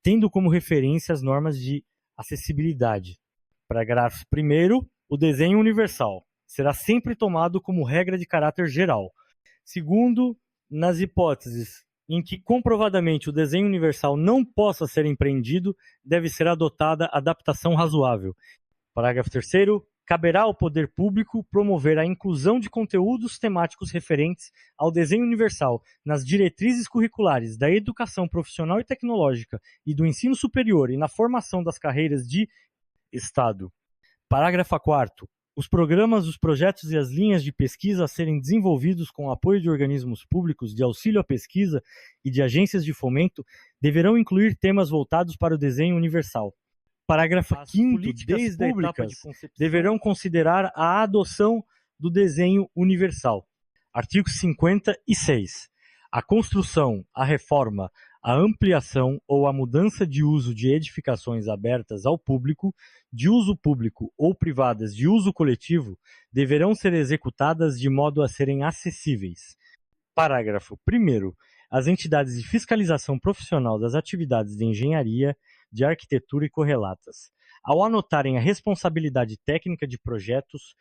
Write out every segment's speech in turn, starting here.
tendo como referência as normas de acessibilidade. Parágrafo 1º, o desenho universal será sempre tomado como regra de caráter geral. Segundo, nas hipóteses em que comprovadamente o desenho universal não possa ser empreendido, deve ser adotada adaptação razoável. Parágrafo 3º, caberá ao poder público promover a inclusão de conteúdos temáticos referentes ao desenho universal nas diretrizes curriculares da educação profissional e tecnológica e do ensino superior e na formação das carreiras de Estado. Parágrafo 4º. Os programas, os projetos e as linhas de pesquisa a serem desenvolvidos com o apoio de organismos públicos de auxílio à pesquisa e de agências de fomento deverão incluir temas voltados para o desenho universal. Parágrafo 5º. Desde a etapa de concepção, deverão considerar a adoção do desenho universal. Artigo 56. A construção, a reforma, a ampliação ou a mudança de uso de edificações abertas ao público, de uso público ou privadas de uso coletivo, deverão ser executadas de modo a serem acessíveis. Parágrafo 1º. As entidades de fiscalização profissional das atividades de engenharia, de arquitetura e correlatas, ao anotarem a responsabilidade técnica de projetos,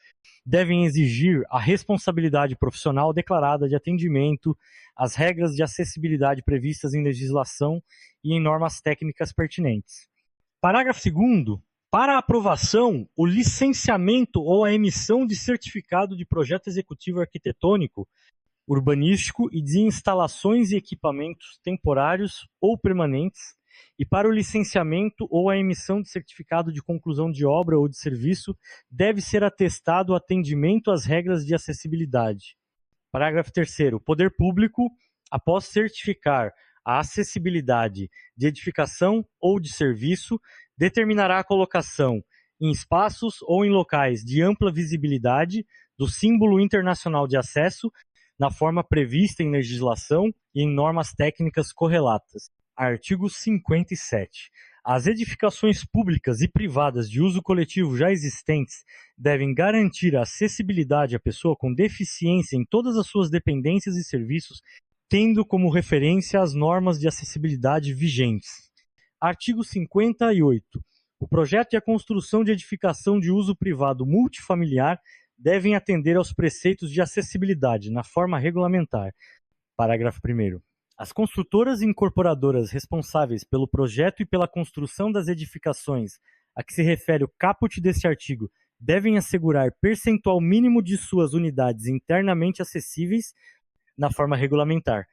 devem exigir a responsabilidade profissional declarada de atendimento às regras de acessibilidade previstas em legislação e em normas técnicas pertinentes. Parágrafo 2º. Para a aprovação, o licenciamento ou a emissão de certificado de projeto executivo arquitetônico, urbanístico e de instalações e equipamentos temporários ou permanentes, e para o licenciamento ou a emissão de certificado de conclusão de obra ou de serviço, deve ser atestado o atendimento às regras de acessibilidade. Parágrafo 3º. O poder público, após certificar a acessibilidade de edificação ou de serviço, determinará a colocação em espaços ou em locais de ampla visibilidade do símbolo internacional de acesso, na forma prevista em legislação e em normas técnicas correlatas. Artigo 57. As edificações públicas e privadas de uso coletivo já existentes devem garantir a acessibilidade à pessoa com deficiência em todas as suas dependências e serviços, tendo como referência as normas de acessibilidade vigentes. Artigo 58. O projeto e a construção de edificação de uso privado multifamiliar devem atender aos preceitos de acessibilidade na forma regulamentar. Parágrafo 1º. As construtoras e incorporadoras responsáveis pelo projeto e pela construção das edificações a que se refere o caput deste artigo devem assegurar percentual mínimo de suas unidades internamente acessíveis na forma regulamentar.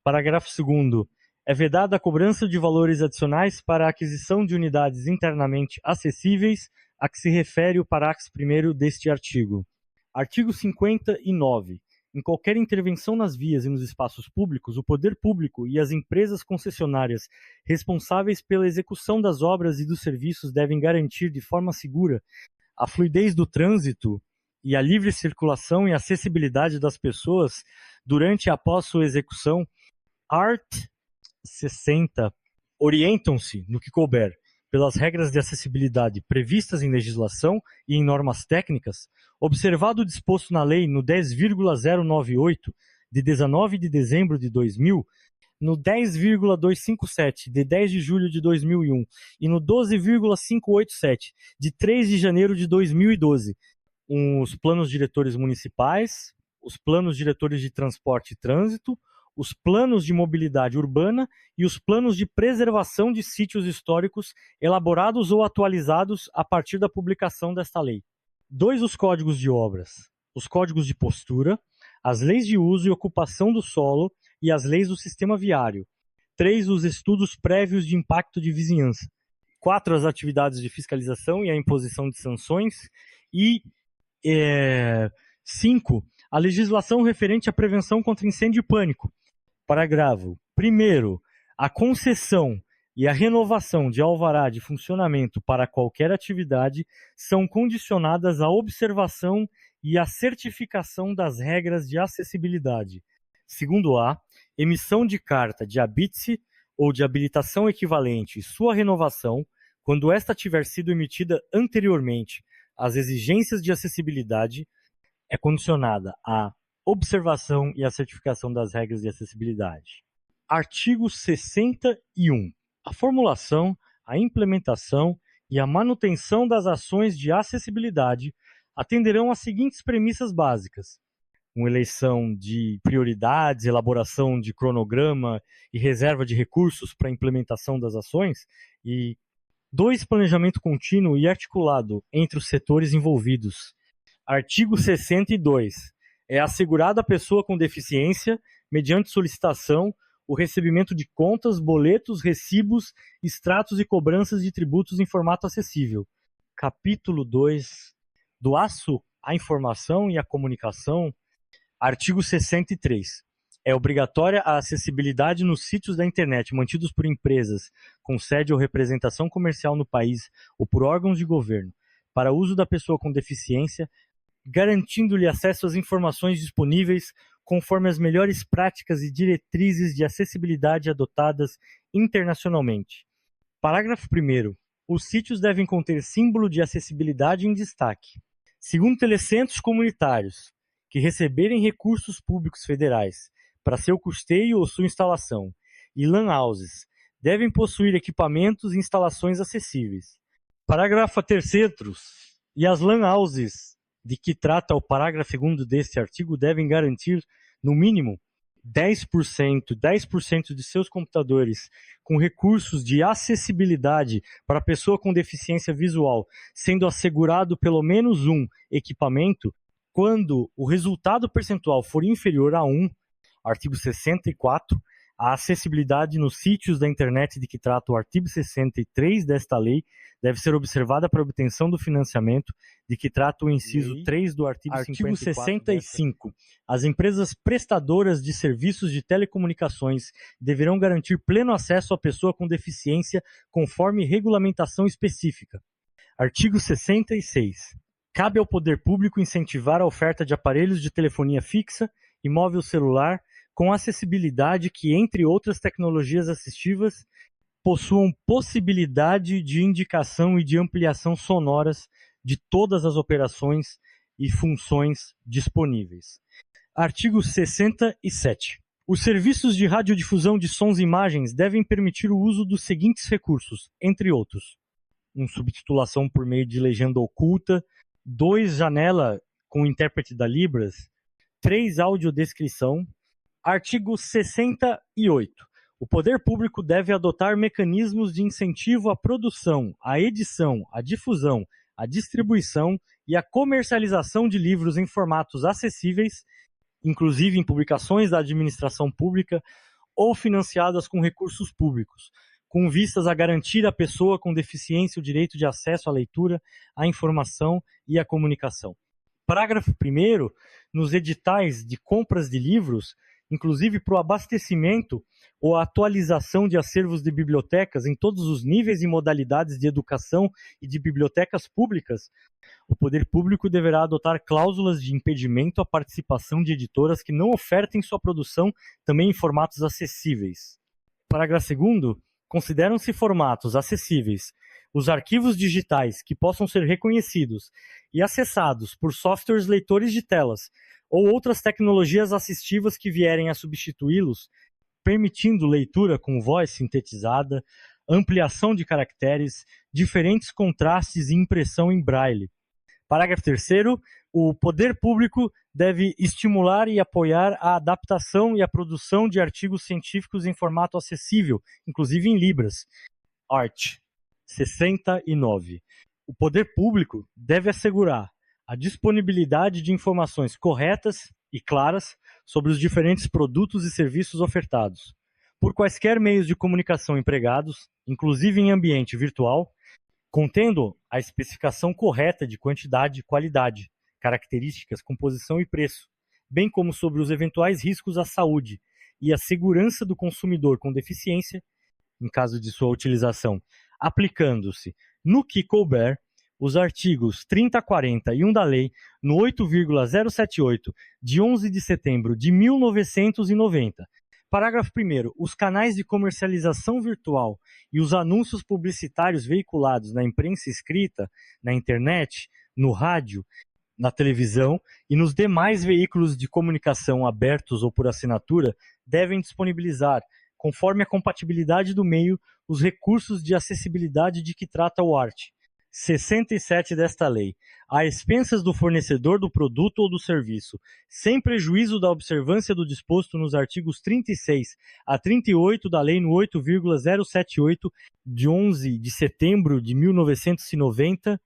Parágrafo 2º. É vedada a cobrança de valores adicionais para a aquisição de unidades internamente acessíveis a que se refere o parágrafo 1º deste artigo. Artigo 59. Em qualquer intervenção nas vias e nos espaços públicos, o poder público e as empresas concessionárias responsáveis pela execução das obras e dos serviços devem garantir de forma segura a fluidez do trânsito e a livre circulação e acessibilidade das pessoas durante e após sua execução. Art. 60. Orientam-se, no que couber, pelas regras de acessibilidade previstas em legislação e em normas técnicas, observado o disposto na Lei no 10,098, de 19 de dezembro de 2000, no 10,257, de 10 de julho de 2001, e no 12,587, de 3 de janeiro de 2012, os planos diretores municipais, os planos diretores de transporte e trânsito, os planos de mobilidade urbana e os planos de preservação de sítios históricos elaborados ou atualizados a partir da publicação desta lei. 2. Os códigos de obras, os códigos de postura, as leis de uso e ocupação do solo e as leis do sistema viário. 3. Os estudos prévios de impacto de vizinhança. 4. As atividades de fiscalização e a imposição de sanções. E 5. A legislação referente à prevenção contra incêndio e pânico. Parágrafo 1º. A concessão e a renovação de alvará de funcionamento para qualquer atividade são condicionadas à observação e à certificação das regras de acessibilidade. Segundo A, emissão de carta de habite-se ou de habilitação equivalente e sua renovação, quando esta tiver sido emitida anteriormente às exigências de acessibilidade, é condicionada à observação e à certificação das regras de acessibilidade. Artigo 61. A formulação, a implementação e a manutenção das ações de acessibilidade atenderão às seguintes premissas básicas: uma eleição de prioridades, elaboração de cronograma e reserva de recursos para a implementação das ações, e 2. Planejamento contínuo e articulado entre os setores envolvidos. Artigo 62. É assegurado à pessoa com deficiência, mediante solicitação, o recebimento de contas, boletos, recibos, extratos e cobranças de tributos em formato acessível. Capítulo 2. Do aço à informação e à comunicação. Artigo 63. É obrigatória a acessibilidade nos sítios da internet mantidos por empresas com sede ou representação comercial no país ou por órgãos de governo, para uso da pessoa com deficiência, garantindo-lhe acesso às informações disponíveis conforme as melhores práticas e diretrizes de acessibilidade adotadas internacionalmente. Parágrafo 1º. Os sítios devem conter símbolo de acessibilidade em destaque. Segundo telecentros comunitários que receberem recursos públicos federais para seu custeio ou sua instalação, e LAN houses, devem possuir equipamentos e instalações acessíveis. Parágrafo 3º. E as LAN houses de que trata o parágrafo 2º deste artigo devem garantir, no mínimo, 10% de seus computadores com recursos de acessibilidade para pessoa com deficiência visual, sendo assegurado pelo menos um equipamento, quando o resultado percentual for inferior a 1, artigo 64, a acessibilidade nos sítios da internet de que trata o artigo 63 desta lei deve ser observada para obtenção do financiamento de que trata o inciso 3 do artigo 65. As empresas prestadoras de serviços de telecomunicações deverão garantir pleno acesso à pessoa com deficiência conforme regulamentação específica. Artigo 66. Cabe ao poder público incentivar a oferta de aparelhos de telefonia fixa e móvel celular com acessibilidade que, entre outras tecnologias assistivas, possuam possibilidade de indicação e de ampliação sonoras de todas as operações e funções disponíveis. Artigo 67. Os serviços de radiodifusão de sons e imagens devem permitir o uso dos seguintes recursos, entre outros: 1. Subtitulação por meio de legenda oculta. 2. Janela com intérprete da Libras. 3. Audiodescrição. Artigo 68. O poder público deve adotar mecanismos de incentivo à produção, à edição, à difusão, à distribuição e à comercialização de livros em formatos acessíveis, inclusive em publicações da administração pública ou financiadas com recursos públicos, com vistas a garantir à pessoa com deficiência o direito de acesso à leitura, à informação e à comunicação. Parágrafo 1º. Nos editais de compras de livros, inclusive para o abastecimento ou a atualização de acervos de bibliotecas em todos os níveis e modalidades de educação e de bibliotecas públicas, o poder público deverá adotar cláusulas de impedimento à participação de editoras que não ofertem sua produção também em formatos acessíveis. Parágrafo 2º. Consideram-se formatos acessíveis os arquivos digitais que possam ser reconhecidos e acessados por softwares leitores de telas ou outras tecnologias assistivas que vierem a substituí-los, permitindo leitura com voz sintetizada, ampliação de caracteres, diferentes contrastes e impressão em braille. Parágrafo 3º. O poder público deve estimular e apoiar a adaptação e a produção de artigos científicos em formato acessível, inclusive em Libras. Art. 69. O poder público deve assegurar a disponibilidade de informações corretas e claras sobre os diferentes produtos e serviços ofertados, por quaisquer meios de comunicação empregados, inclusive em ambiente virtual, contendo a especificação correta de quantidade e qualidade, características, composição e preço, bem como sobre os eventuais riscos à saúde e à segurança do consumidor com deficiência, em caso de sua utilização, aplicando-se, no que couber, os artigos 30 a 41 da Lei, no 8,078, de 11 de setembro de 1990. Parágrafo 1º. Os canais de comercialização virtual e os anúncios publicitários veiculados na imprensa escrita, na internet, no rádio, na televisão e nos demais veículos de comunicação abertos ou por assinatura devem disponibilizar, conforme a compatibilidade do meio, os recursos de acessibilidade de que trata o art. 67 desta lei, a expensas do fornecedor do produto ou do serviço, sem prejuízo da observância do disposto nos artigos 36 a 38 da Lei no 8,078, de 11 de setembro de 1990.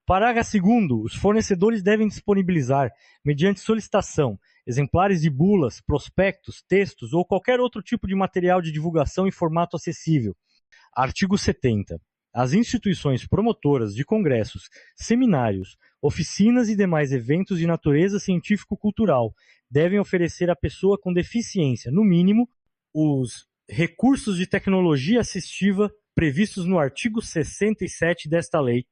Parágrafo 2º. Os fornecedores devem disponibilizar, mediante solicitação, exemplares de bulas, prospectos, textos ou qualquer outro tipo de material de divulgação em formato acessível. Artigo 70. As instituições promotoras de congressos, seminários, oficinas e demais eventos de natureza científico-cultural devem oferecer à pessoa com deficiência, no mínimo, os recursos de tecnologia assistiva previstos no artigo 67 desta lei.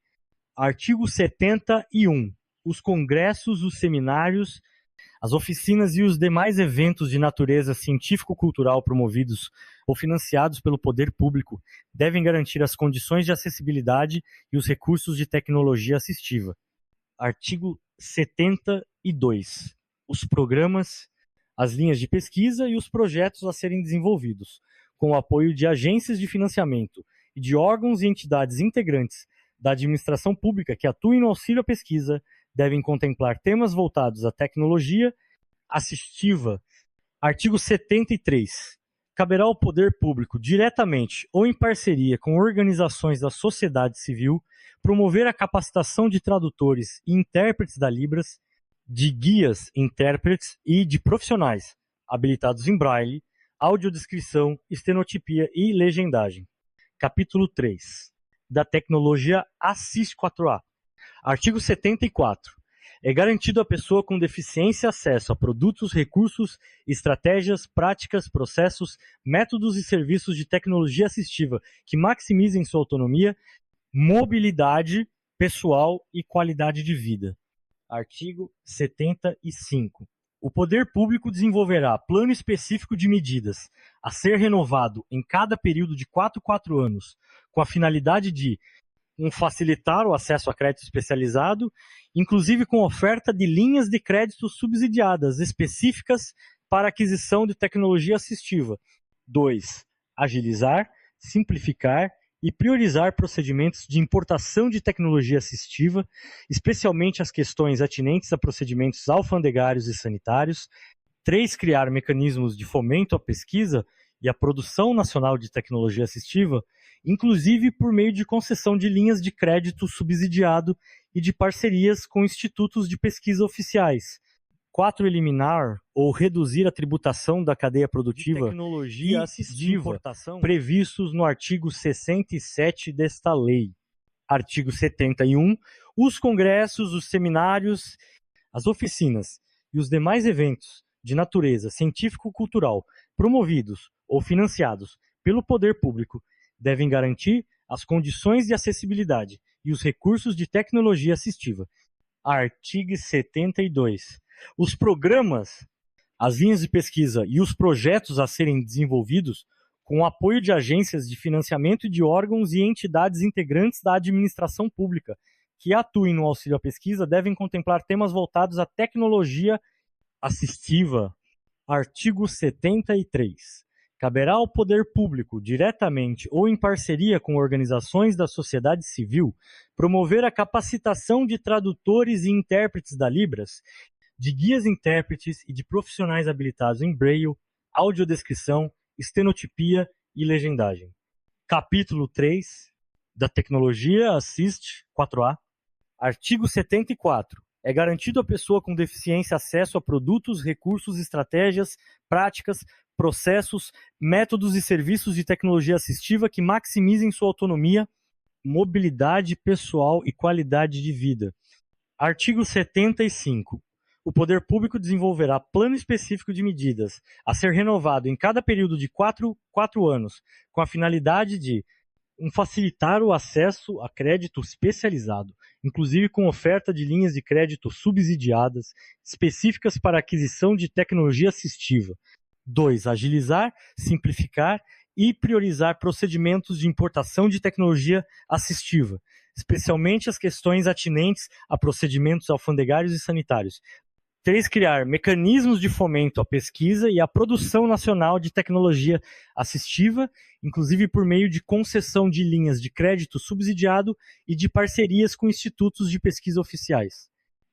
Artigo 71. Os congressos, os seminários, as oficinas e os demais eventos de natureza científico-cultural promovidos ou financiados pelo poder público devem garantir as condições de acessibilidade e os recursos de tecnologia assistiva. Artigo 72. Os programas, as linhas de pesquisa e os projetos a serem desenvolvidos, com o apoio de agências de financiamento e de órgãos e entidades integrantes da administração pública que atuem no auxílio à pesquisa, devem contemplar temas voltados à tecnologia assistiva. Artigo 73. Caberá ao poder público, diretamente ou em parceria com organizações da sociedade civil, promover a capacitação de tradutores e intérpretes da Libras, de guias, intérpretes e de profissionais habilitados em braille, audiodescrição, estenotipia e legendagem. Capítulo 3. Da tecnologia ASSIS 4A. Artigo 74. É garantido à pessoa com deficiência acesso a produtos, recursos, estratégias, práticas, processos, métodos e serviços de tecnologia assistiva que maximizem sua autonomia, mobilidade pessoal e qualidade de vida. Artigo 75. O poder público desenvolverá plano específico de medidas a ser renovado em cada período de 4 anos, com a finalidade de facilitar o acesso a crédito especializado, inclusive com oferta de linhas de crédito subsidiadas específicas para aquisição de tecnologia assistiva. 2. Agilizar, simplificar e priorizar procedimentos de importação de tecnologia assistiva, especialmente as questões atinentes a procedimentos alfandegários e sanitários. 3. Criar mecanismos de fomento à pesquisa e à produção nacional de tecnologia assistiva, inclusive por meio de concessão de linhas de crédito subsidiado e de parcerias com institutos de pesquisa oficiais. 4. Eliminar ou reduzir a tributação da cadeia produtiva de tecnologia assistiva previstos no artigo 67 desta lei. Artigo 71. Os congressos, os seminários, as oficinas e os demais eventos de natureza científico-cultural promovidos ou financiados pelo poder público devem garantir as condições de acessibilidade e os recursos de tecnologia assistiva. Artigo 72. Os programas, as linhas de pesquisa e os projetos a serem desenvolvidos com o apoio de agências de financiamento e de órgãos e entidades integrantes da administração pública que atuem no auxílio à pesquisa devem contemplar temas voltados à tecnologia assistiva. Artigo 73. Caberá ao poder público, diretamente ou em parceria com organizações da sociedade civil, promover a capacitação de tradutores e intérpretes da Libras, de guias intérpretes e de profissionais habilitados em braille, audiodescrição, estenotipia e legendagem. Capítulo 3 da tecnologia ASSIS 4A. Artigo 74. É garantido à pessoa com deficiência acesso a produtos, recursos, estratégias, práticas, processos, métodos e serviços de tecnologia assistiva que maximizem sua autonomia, mobilidade pessoal e qualidade de vida. Artigo 75. O poder público desenvolverá plano específico de medidas a ser renovado em cada período de 4 anos, com a finalidade de facilitar o acesso a crédito especializado, inclusive com oferta de linhas de crédito subsidiadas específicas para aquisição de tecnologia assistiva. 2. Agilizar, simplificar e priorizar procedimentos de importação de tecnologia assistiva, especialmente as questões atinentes a procedimentos alfandegários e sanitários. 3. Criar mecanismos de fomento à pesquisa e à produção nacional de tecnologia assistiva, inclusive por meio de concessão de linhas de crédito subsidiado e de parcerias com institutos de pesquisa oficiais.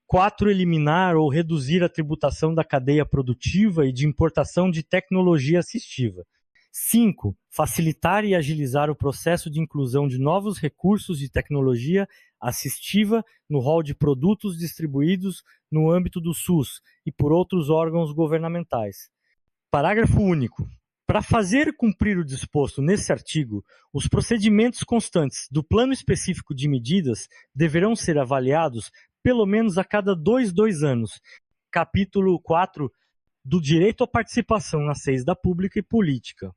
4. Eliminar ou reduzir a tributação da cadeia produtiva e de importação de tecnologia assistiva. 5. Facilitar e agilizar o processo de inclusão de novos recursos de tecnologia assistiva no rol de produtos distribuídos no âmbito do SUS e por outros órgãos governamentais. Parágrafo único. Para fazer cumprir o disposto nesse artigo, os procedimentos constantes do Plano Específico de Medidas deverão ser avaliados pelo menos a cada 2 anos. Capítulo 4 do Direito à Participação nas Seis da Pública e Política.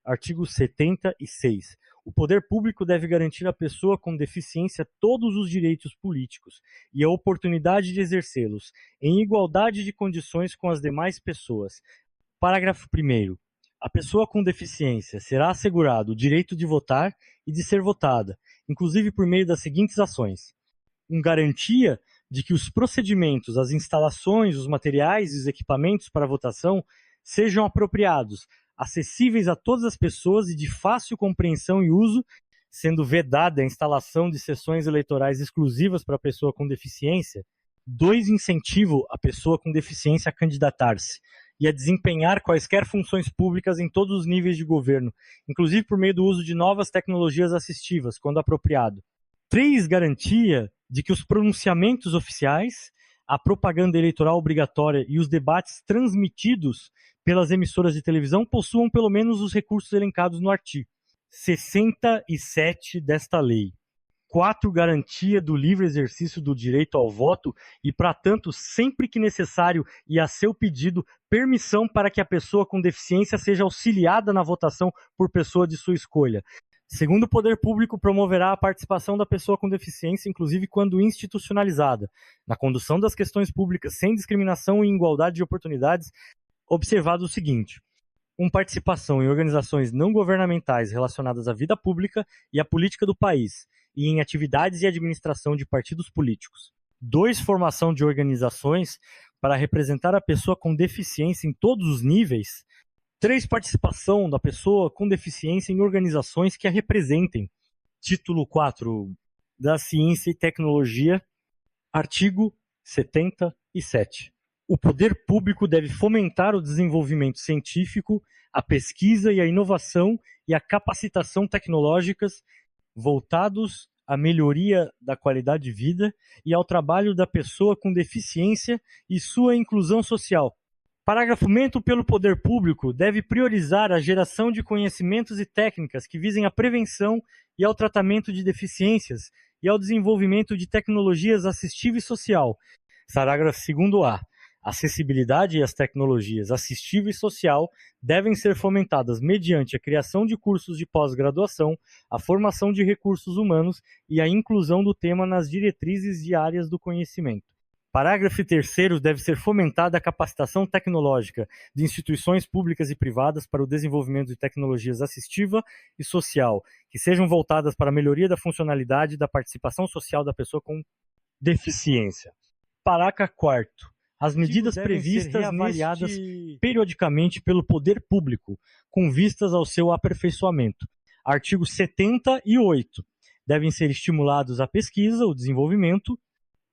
Artigo 76. O poder público deve garantir à pessoa com deficiência todos os direitos políticos e a oportunidade de exercê-los, em igualdade de condições com as demais pessoas. Parágrafo 1º. A pessoa com deficiência será assegurado o direito de votar e de ser votada, inclusive por meio das seguintes ações: garantia de que os procedimentos, as instalações, os materiais e os equipamentos para votação sejam apropriados, acessíveis a todas as pessoas e de fácil compreensão e uso, sendo vedada a instalação de sessões eleitorais exclusivas para a pessoa com deficiência. 2. Incentivo à pessoa com deficiência a candidatar-se e a desempenhar quaisquer funções públicas em todos os níveis de governo, inclusive por meio do uso de novas tecnologias assistivas, quando apropriado. 3. Garantia de que os pronunciamentos oficiais, a propaganda eleitoral obrigatória e os debates transmitidos pelas emissoras de televisão possuam pelo menos os recursos elencados no artigo 67 desta lei. 4. Garantia do livre exercício do direito ao voto e, para tanto, sempre que necessário e a seu pedido, permissão para que a pessoa com deficiência seja auxiliada na votação por pessoa de sua escolha. Segundo, o poder público promoverá a participação da pessoa com deficiência, inclusive quando institucionalizada, na condução das questões públicas sem discriminação e igualdade de oportunidades, observado o seguinte: participação em organizações não governamentais relacionadas à vida pública e à política do país, e em atividades e administração de partidos políticos. 2. Formação de organizações para representar a pessoa com deficiência em todos os níveis. 3. Participação da pessoa com deficiência em organizações que a representem. Título 4 da Ciência e Tecnologia, artigo 77. O poder público deve fomentar o desenvolvimento científico, a pesquisa e a inovação e a capacitação tecnológicas voltados à melhoria da qualidade de vida e ao trabalho da pessoa com deficiência e sua inclusão social. Parágrafo: pelo poder público deve priorizar a geração de conhecimentos e técnicas que visem à prevenção e ao tratamento de deficiências e ao desenvolvimento de tecnologias assistiva e social. Parágrafo 2º-A. A acessibilidade e as tecnologias assistiva e social devem ser fomentadas mediante a criação de cursos de pós-graduação, a formação de recursos humanos e a inclusão do tema nas diretrizes diárias do conhecimento. Parágrafo 3º, deve ser fomentada a capacitação tecnológica de instituições públicas e privadas para o desenvolvimento de tecnologias assistiva e social, que sejam voltadas para a melhoria da funcionalidade e da participação social da pessoa com deficiência. Parágrafo 4º. As medidas previstas avaliadas periodicamente pelo poder público, com vistas ao seu aperfeiçoamento. Artigo 78. Devem ser estimulados a pesquisa, o desenvolvimento,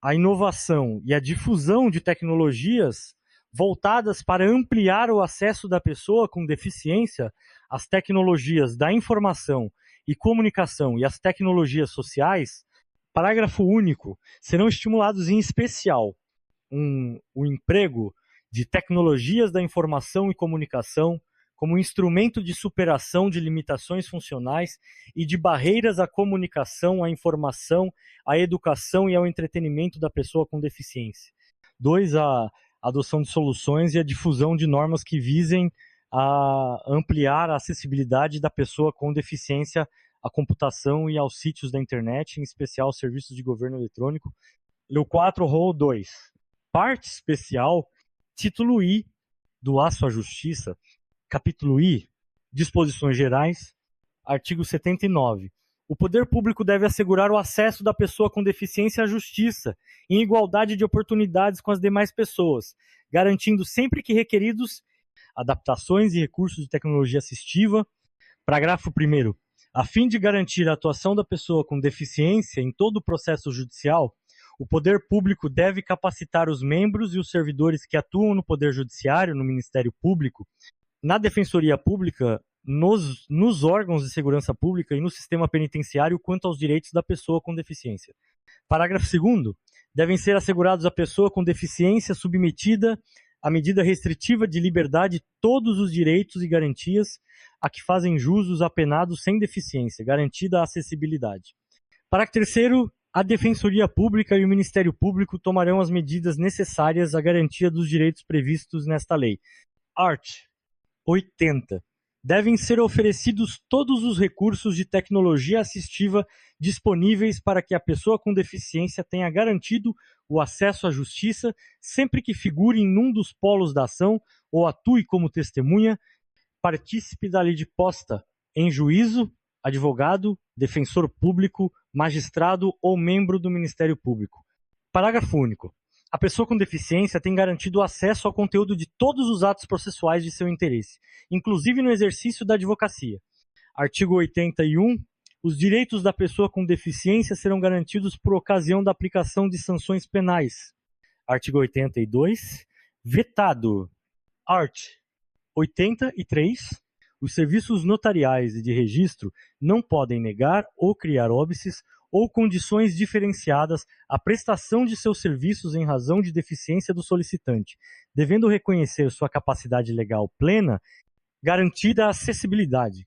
a inovação e a difusão de tecnologias voltadas para ampliar o acesso da pessoa com deficiência às tecnologias da informação e comunicação e às tecnologias sociais. Parágrafo único. Serão estimulados em especial o emprego de tecnologias da informação e comunicação como instrumento de superação de limitações funcionais e de barreiras à comunicação, à informação, à educação e ao entretenimento da pessoa com deficiência. 2. A adoção de soluções e a difusão de normas que visem a ampliar a acessibilidade da pessoa com deficiência à computação e aos sítios da internet, em especial aos serviços de governo eletrônico. O 4, rol 2. Parte especial, título I do Aço à Justiça, capítulo I, disposições gerais, artigo 79. O poder público deve assegurar o acesso da pessoa com deficiência à justiça, em igualdade de oportunidades com as demais pessoas, garantindo sempre que requeridos adaptações e recursos de tecnologia assistiva. Parágrafo 1º. A fim de garantir a atuação da pessoa com deficiência em todo o processo judicial, o poder público deve capacitar os membros e os servidores que atuam no Poder Judiciário, no Ministério Público, na Defensoria Pública, nos órgãos de segurança pública e no sistema penitenciário quanto aos direitos da pessoa com deficiência. Parágrafo 2º. Devem ser assegurados à pessoa com deficiência submetida à medida restritiva de liberdade todos os direitos e garantias a que fazem jus os apenados sem deficiência, garantida a acessibilidade. Parágrafo 3º. A Defensoria Pública e o Ministério Público tomarão as medidas necessárias à garantia dos direitos previstos nesta lei. Art. 80. Devem ser oferecidos todos os recursos de tecnologia assistiva disponíveis para que a pessoa com deficiência tenha garantido o acesso à justiça sempre que figure em um dos polos da ação ou atue como testemunha, partícipe da lide posta em juízo, advogado, defensor público, magistrado ou membro do Ministério Público. Parágrafo único. A pessoa com deficiência tem garantido acesso ao conteúdo de todos os atos processuais de seu interesse, inclusive no exercício da advocacia. Artigo 81. Os direitos da pessoa com deficiência serão garantidos por ocasião da aplicação de sanções penais. Artigo 82. Vetado. Art. 83. Os serviços notariais e de registro não podem negar ou criar óbices ou condições diferenciadas à prestação de seus serviços em razão de deficiência do solicitante, devendo reconhecer sua capacidade legal plena, garantida a acessibilidade.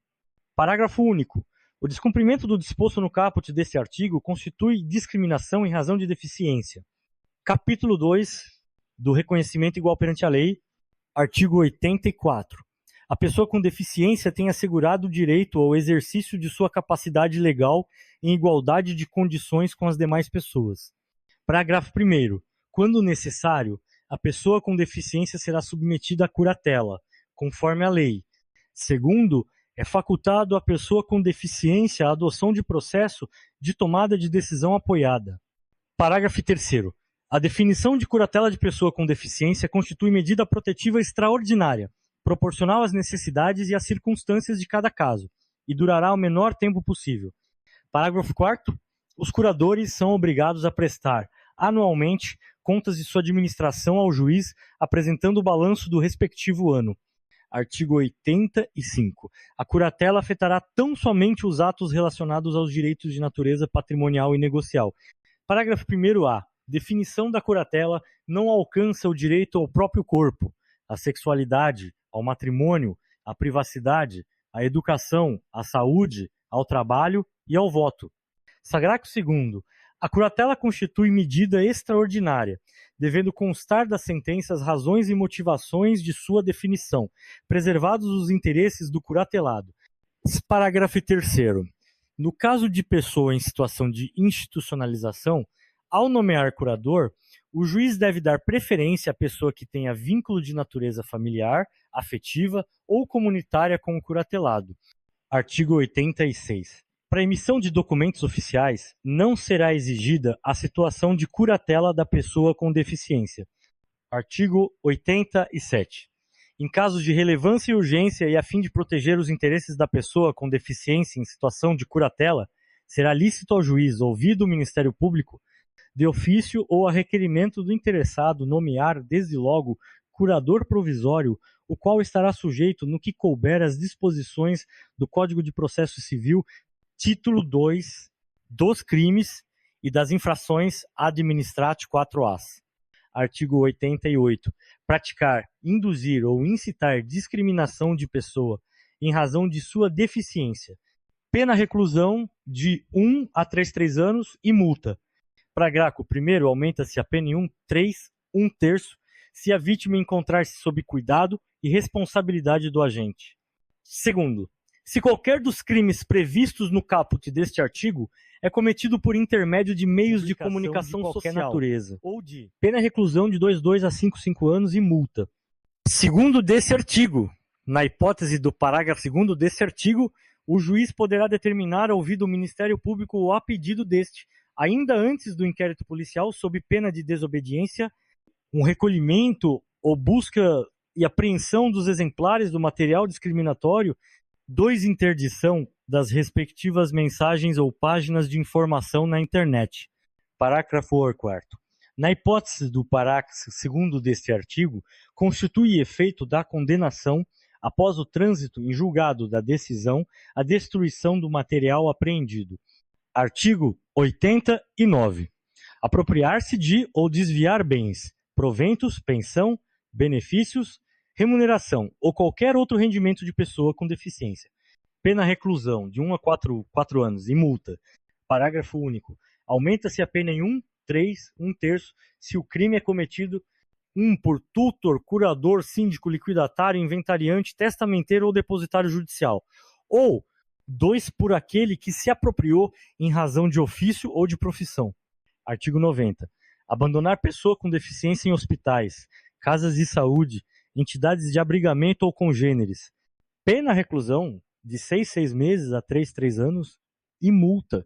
Parágrafo único. O descumprimento do disposto no caput deste artigo constitui discriminação em razão de deficiência. Capítulo 2 do Reconhecimento Igual perante a Lei, artigo 84. A pessoa com deficiência tem assegurado o direito ao exercício de sua capacidade legal em igualdade de condições com as demais pessoas. Parágrafo 1º. Quando necessário, a pessoa com deficiência será submetida à curatela, conforme a lei. Segundo, é facultado à pessoa com deficiência a adoção de processo de tomada de decisão apoiada. Parágrafo 3º. A definição de curatela de pessoa com deficiência constitui medida protetiva extraordinária, proporcional às necessidades e às circunstâncias de cada caso, e durará o menor tempo possível. Parágrafo 4º. Os curadores são obrigados a prestar, anualmente, contas de sua administração ao juiz, apresentando o balanço do respectivo ano. Artigo 85. A curatela afetará tão somente os atos relacionados aos direitos de natureza patrimonial e negocial. Parágrafo 1º-A. Definição da curatela não alcança o direito ao próprio corpo, à sexualidade, ao matrimônio, à privacidade, à educação, à saúde, ao trabalho e ao voto. Parágrafo 2º. A curatela constitui medida extraordinária, devendo constar da sentença as razões e motivações de sua definição, preservados os interesses do curatelado. Parágrafo 3º. No caso de pessoa em situação de institucionalização, ao nomear curador, o juiz deve dar preferência à pessoa que tenha vínculo de natureza familiar, afetiva ou comunitária com o curatelado. Artigo 86. Para a emissão de documentos oficiais, não será exigida a situação de curatela da pessoa com deficiência. Artigo 87. Em casos de relevância e urgência e a fim de proteger os interesses da pessoa com deficiência em situação de curatela, será lícito ao juiz, ouvido o Ministério Público, de ofício ou a requerimento do interessado, nomear, desde logo, curador provisório, o qual estará sujeito, no que couber, às disposições do Código de Processo Civil, título 2, dos crimes e das infrações administrat 4As. Artigo 88. Praticar, induzir ou incitar discriminação de pessoa em razão de sua deficiência. Pena reclusão de 1 a 3 anos e multa. Parágrafo 1º, aumenta-se a pena em 1/3 se a vítima encontrar-se sob cuidado e responsabilidade do agente. Segundo, se qualquer dos crimes previstos no caput deste artigo é cometido por intermédio de meios de comunicação de qualquer social, natureza, ou de pena reclusão de 2 a 5 anos e multa. Segundo desse artigo, na hipótese do parágrafo 2º desse artigo, o juiz poderá determinar, ouvido o Ministério Público ou a pedido deste, ainda antes do inquérito policial, sob pena de desobediência, um recolhimento ou busca e apreensão dos exemplares do material discriminatório, 2. Interdição das respectivas mensagens ou páginas de informação na internet. Parágrafo 4º. Na hipótese do parágrafo 2º deste artigo, constitui efeito da condenação, após o trânsito em julgado da decisão, a destruição do material apreendido. Artigo 89. Apropriar-se de ou desviar bens, proventos, pensão, benefícios, remuneração ou qualquer outro rendimento de pessoa com deficiência. Pena reclusão de 1 a 4 anos e multa. Parágrafo único. Aumenta-se a pena em 1/3 se o crime é cometido 1 por tutor, curador, síndico, liquidatário, inventariante, testamenteiro ou depositário judicial, ou 2 por aquele que se apropriou em razão de ofício ou de profissão. Artigo 90. Abandonar pessoa com deficiência em hospitais, casas de saúde, entidades de abrigamento ou congêneres. Pena reclusão de 6 meses a 3 anos e multa.